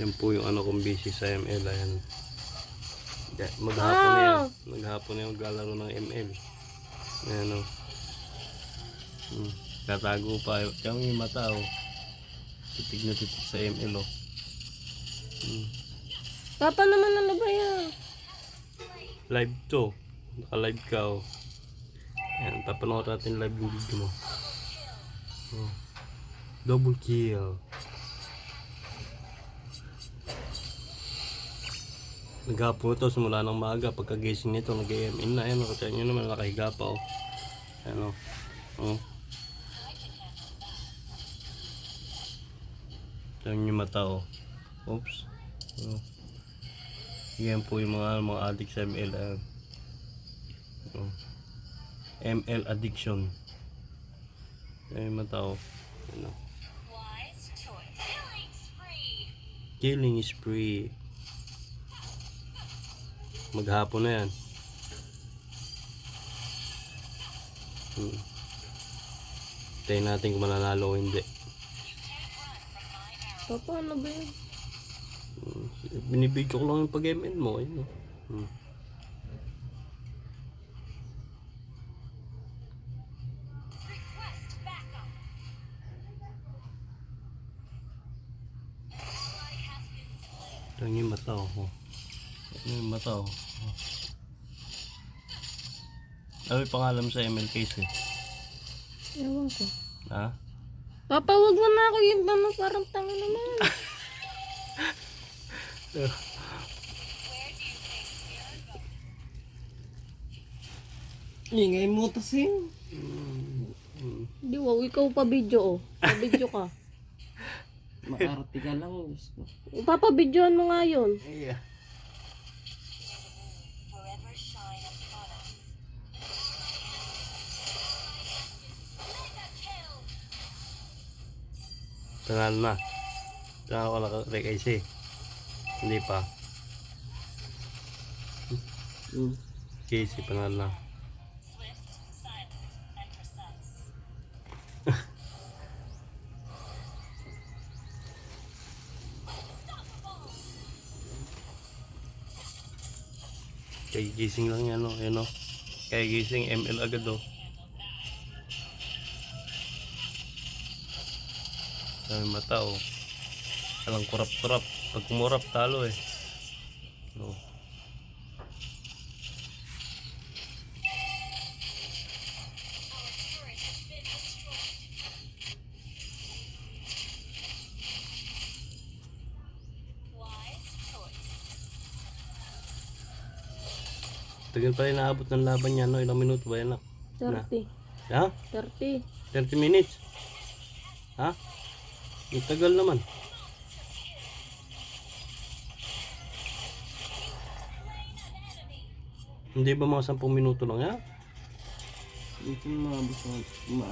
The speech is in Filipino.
Yan po yung ano kong busy sa ML. Ayan. Maghapon na yan. Maghapon na yung maglalaro ng ML. Ayan o. Tatago pa. Diyan yung mata o. Titig na titig sa ML o. Papa naman ano ba yan? Live to. Naka-live ka o. Ayan. Papanood natin live yung video mo. Double kill. Naghapo ito simula ng maaga. Pagkagising nito nag-MN na. Ayan o. Kasi nyo naman nakahiga pa o. Ayan o. Ayan yung mata o. Oops. Yan po yung mga addict sa ML. Ayan. ML addiction. Ayan yung mata o. Ayan o. Killing spree. Maghapon na yan. Tayo natin kung mananalo o hindi. Papa ano ba yan? Binibigyo ko lang yung pag-MN mo. Ayun, Ito yung mata o. Ito yung mata o. Ano yung pangalan mo sa ML case eh? Ewan ko. Ha? Papa, wag mo na ako yung mama, parang tanga naman. Ingay mo tasin. Di wow, ikaw pa video oh. Pa-video ka. Maarte ka lang. Diyos ko. Papa, videoan mo nga yun. Yeah. Tangal na. Tangal ko lang kay Casey. Hindi pa. Casey pangal na. Kaya gising lang yan o. Yan o. Kaya gising ML agad o. Dami mata o. Alang kurap-kurap. Pag kumurap talo eh. No. Tagal pa rin naabot ng laban niya, no? Ilang minuto ba yan, 30. Ha? 30. 30 minutes? Ha? Ang tagal naman. Hindi ba mga 10 minuto lang yan? Ito mga